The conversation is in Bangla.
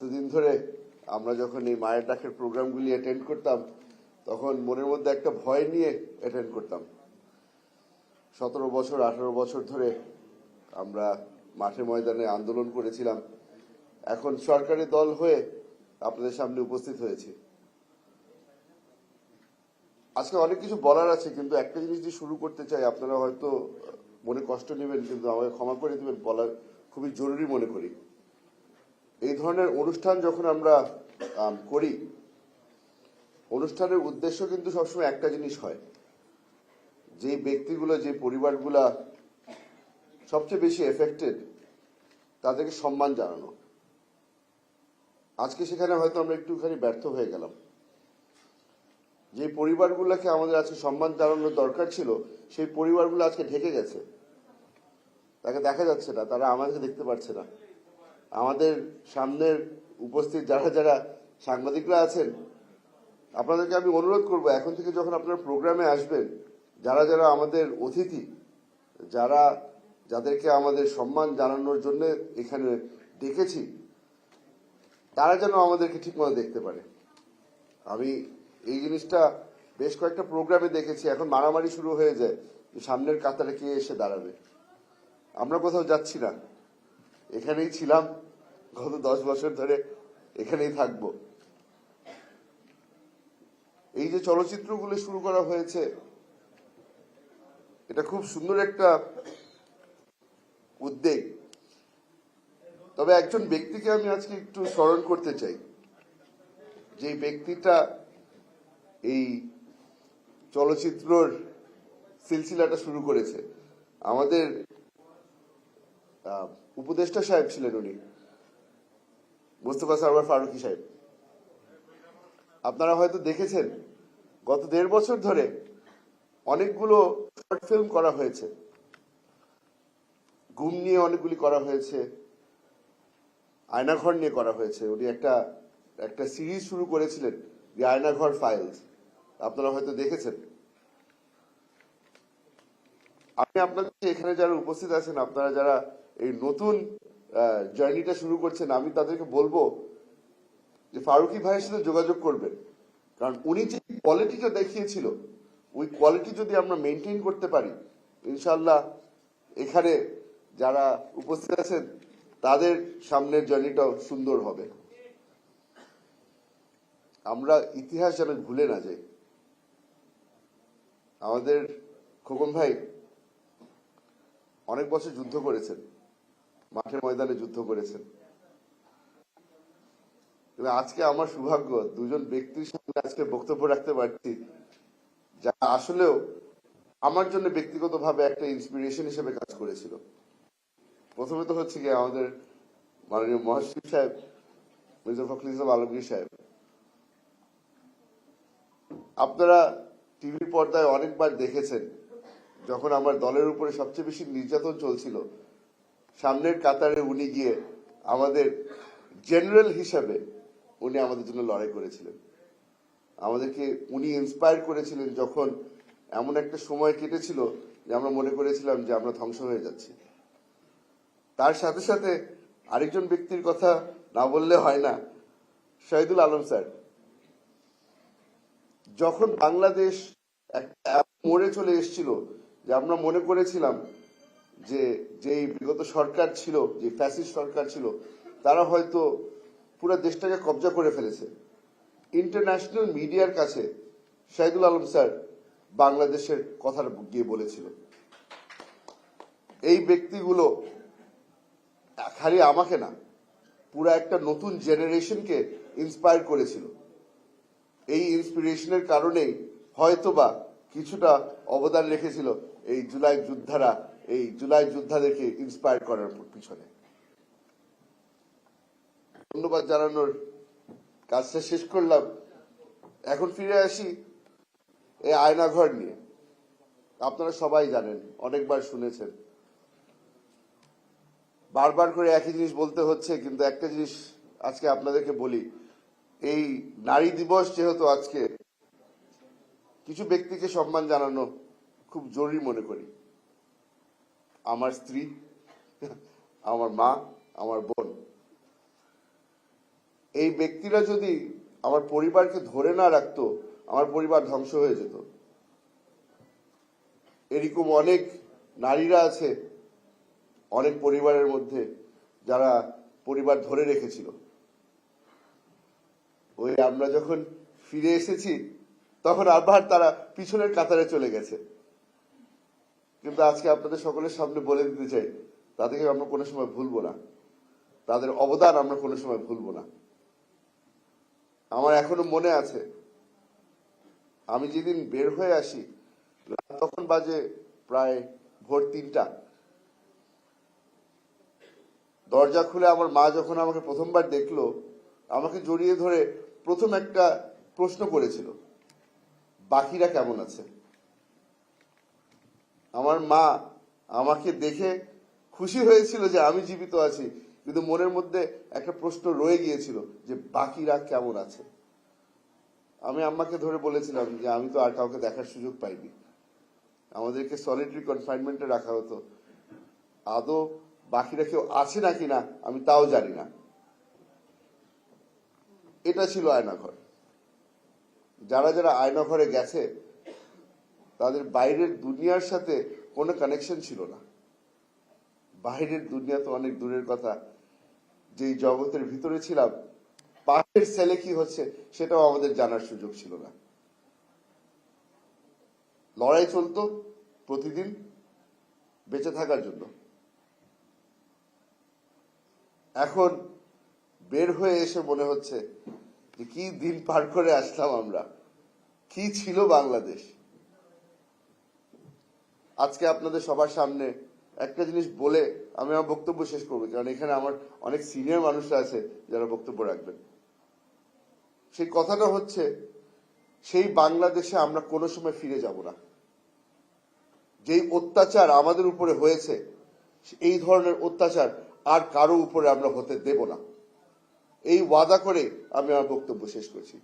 এতদিন ধরে আমরা যখন এই মায়ের ডাকের প্রোগ্রামগুলি অ্যাটেন্ড করতাম তখন মনের মধ্যে একটা ভয় নিয়ে অ্যাটেন্ড করতাম। 17 বছর 18 বছর ধরে আমরা মাঠে ময়দানে আন্দোলন করেছিলাম। এখন সরকারি দল হয়ে আপনাদের সামনে উপস্থিত হয়েছি। আজকে অনেক কিছু বলার আছে, কিন্তু একটা জিনিস দিয়ে শুরু করতে চাই। আপনারা হয়তো মনে কষ্ট নেবেন, কিন্তু আমাকে ক্ষমা করে দেবেন, বলা খুবই জরুরি মনে করি। এই ধরনের অনুষ্ঠান যখন আমরা করি, অনুষ্ঠানের উদ্দেশ্য কিন্তু সবসময় একটা জিনিস হয়, যে ব্যক্তিগুলো, যে পরিবারগুলা সবচেয়ে বেশি এফেক্টেড, তাদেরকে সম্মান জানানো। আজকে সেখানে হয়তো আমরা একটুখানি ব্যর্থ হয়ে গেলাম। যে পরিবারগুলোকে আমাদের আজকে সম্মান জানানোর দরকার ছিল, সেই পরিবারগুলো আজকে ঢেকে গেছে, তাকে দেখা যাচ্ছে না, তারা আমাদেরকে দেখতে পাচ্ছে না। আমাদের সামনের উপস্থিত যারা যারা সাংবাদিকরা আছেন, আপনাদেরকে আমি অনুরোধ করব, এখন থেকে যখন আপনারা প্রোগ্রামে আসবেন, যারা যারা আমাদের অতিথি, যাদেরকে আমাদের সম্মান জানানোর জন্য এখানে ডেকেছি, তারা যেন আমাদেরকে ঠিকমতো দেখতে পারে। আমি এই জিনিসটা বেশ কয়েকটা প্রোগ্রামে দেখেছি। এখন মারামারি শুরু হয়ে যায় যে সামনের কাতারে কে এসে দাঁড়াবে। আমরা কোথাও যাচ্ছি না, এখানেই ছিলাম গত 10 বছর ধরে, এখানেই থাকব। এই যে চলচ্চিত্রগুলো শুরু করা হয়েছে, এটা খুব সুন্দর একটা উদ্যোগ। তবে একজন ব্যক্তিকে আমি আজকে একটু স্মরণ করতে চাই, যে ব্যক্তিটা এই চলচ্চিত্রর সিলসিলাটা শুরু করেছে। আমাদের উপদেষ্টা সাহেব ছিলেন, উনি মোস্তফা সরওয়ার ফারুকী সাহেব। আপনারা হয়তো দেখেছেন, গত 1.5 বছর ধরে অনেকগুলো শর্ট ফিল্ম করা হয়েছে, গুম নিয়ে অনেকগুলি করা হয়েছে, আয়নাঘর নিয়ে করা হয়েছে। উনি একটা সিরিজ শুরু করেছিলেন, দি আয়নাঘর ফাইলস, আপনারা হয়তো দেখেছেন। আমি আপনাদের এখানে যারা উপস্থিত আছেন, আপনারা যারা এই নতুন জার্নিটা শুরু করছেন, আমি তাদেরকে বলবো যে ফারুকী ভাইয়ের সাথে যোগাযোগ করবেন। কারণ উনি যে কোয়ালিটিটা দেখিয়েছিল, ওই কোয়ালিটি যদি আমরা মেনটেন করতে পারি, ইনশাল্লাহ এখানে যারা উপস্থিত আছেন তাদের সামনের জার্নিটাও সুন্দর হবে। আমরা ইতিহাস যেন ভুলে না যাই। আমাদের খোকন ভাই অনেক বছর যুদ্ধ করেছেন, মাঠে ময়দানে যুদ্ধ করেছেন। আজকে আমার সৌভাগ্য দুজন ব্যক্তির সামনে আজকে বক্তব্য রাখতে পারছি, যারা আসলেও আমার জন্য ব্যক্তিগতভাবে একটা ইন্সপিরেশন হিসেবে কাজ করেছিল। প্রথমে তো হচ্ছে কি, আমাদের মাননীয় মহাসচিব সাহেব মির্জা ফখরুল ইসলাম আলমগীর সাহেব। আপনারা টিভির পর্দায় অনেকবার দেখেছেন, যখন আমার দলের উপরে সবচেয়ে বেশি নির্যাতন চলছিল, সামনের কাতারে উনি গিয়ে আমাদের জেনারেল হিসাবে উনি আমাদের জন্য লড়াই করেছিলেন। আমাদেরকে উনি ইন্সপায়ার করেছিলেন, যখন এমন একটা সময় কেটেছিল যে আমরা মনে করেছিলাম যে আমরা ধ্বংস হয়ে যাচ্ছি। তার সাথে সাথে আরেকজন ব্যক্তির কথা না বললে হয় না, শহীদুল আলম স্যার। যখন বাংলাদেশ একটা মোড়ে চলে এসেছিল, যে আমরা মনে করেছিলাম যে যেই বিগত সরকার ছিল, যে ফ্যাসিস্ট সরকার ছিল, তারা হয়তো পুরো দেশটাকে কবজা করে ফেলেছে, ইন্টারন্যাশনাল মিডিয়ার কাছে শহীদুল আলম স্যার বাংলাদেশের কথা গিয়ে বলেছিল। এই ব্যক্তিগুলো খালি আমাকে না, পুরো একটা নতুন জেনারেশনকে ইন্সপায়ার করেছিল। এই ইন্সপিরেশনের কারণেই হয়তোবা কিছুটা অবদান রেখেছিল এই জুলাই যোদ্ধাদেরকে ইন্সপায়ার করার পিছনে। ধন্যবাদ জানানোর কাজটা শেষ করলাম। এখন ফিরে আসি এই আয়নাঘর নিয়ে। আপনারা সবাই জানেন, অনেকবার শুনেছেন, বারবার করে একই জিনিস বলতে হচ্ছে, কিন্তু একটা জিনিস আজকে আপনাদেরকে বলি। এই নারী দিবস যেহেতু আজকে, কিছু ব্যক্তিকে সম্মান জানানো খুব জরুরি মনে করি। আমার স্ত্রী, আমার মা, আমার বোন। এই ব্যক্তিরা যদি আমার পরিবারকে ধরে না রাখতো, আমার পরিবার ধ্বংস হয়ে যেত। এরকম অনেক নারীরা আছে অনেক পরিবারের মধ্যে যারা পরিবার ধরে রেখেছিল। ওই আমরা যখন ফিরে এসেছি তখন আবার তারা পিছনের কাতারে চলে গেছে। কিন্তু আজকে আপনাদের সকলের সামনে বলে দিতে চাই, তাদেরকে আমরা কোনো সময় ভুলবো না, তাদের অবদান আমরা কোনো সময় ভুলবো না। আমার এখনো মনে আছে, আমি যেদিন বের হয়ে আসি তখন বাজে প্রায় ভোর 3টা। দরজা খুলে আমার মা যখন আমাকে প্রথমবার দেখলো, আমাকে জড়িয়ে ধরে প্রথম একটা প্রশ্ন করেছিল, বাকিরা কেমন আছে? আমার মা আমাকে দেখে খুশি হয়েছিল যে আমি জীবিত আছি, কিন্তু মনের মধ্যে একটা প্রশ্ন রয়ে গিয়েছিল যে বাকিরা কেমন আছে। আমি আম্মাকে ধরে বলেছিলাম যে আমি তো আর কাউকে দেখার সুযোগ পাইনি, আমাদেরকে সলিটারি কনফাইনমেন্টে রাখা হতো, আদৌ বাকিরা কেউ আছে নাকি না আমি তাও জানি না। এটা ছিল আয়নাঘর। যারা যারা আয়নাঘরে গেছে তাদের বাইরের দুনিয়ার সাথে কোনো কানেকশন ছিল না। বাইরের দুনিয়া তো অনেক দূরের কথা, যেই জগতের ভিতরে ছিলাম পাশের সেলে কি হচ্ছে সেটাও আমাদের জানার সুযোগ ছিল না। লড়াই চলতো প্রতিদিন বেঁচে থাকার জন্য। এখন বের হয়ে এসে মনে হচ্ছে যে কি দিন পার করে আসলাম আমরা, কি ছিল বাংলাদেশ। আজকে আপনাদের সবার সামনে একটা জিনিস বলে আমি আমার বক্তব্য শেষ করবো, কারণ এখানে আমার অনেক সিনিয়র মানুষরা আছে যারা বক্তব্য রাখবেন। সেই কথাটা হচ্ছে, সেই বাংলাদেশে আমরা কোনো সময় ফিরে যাব না। যেই অত্যাচার আমাদের উপরে হয়েছে, এই ধরনের অত্যাচার আর কারো উপরে আমরা হতে দেব না। এই ওয়াদা করে আমি আমার বক্তব্য শেষ করছি।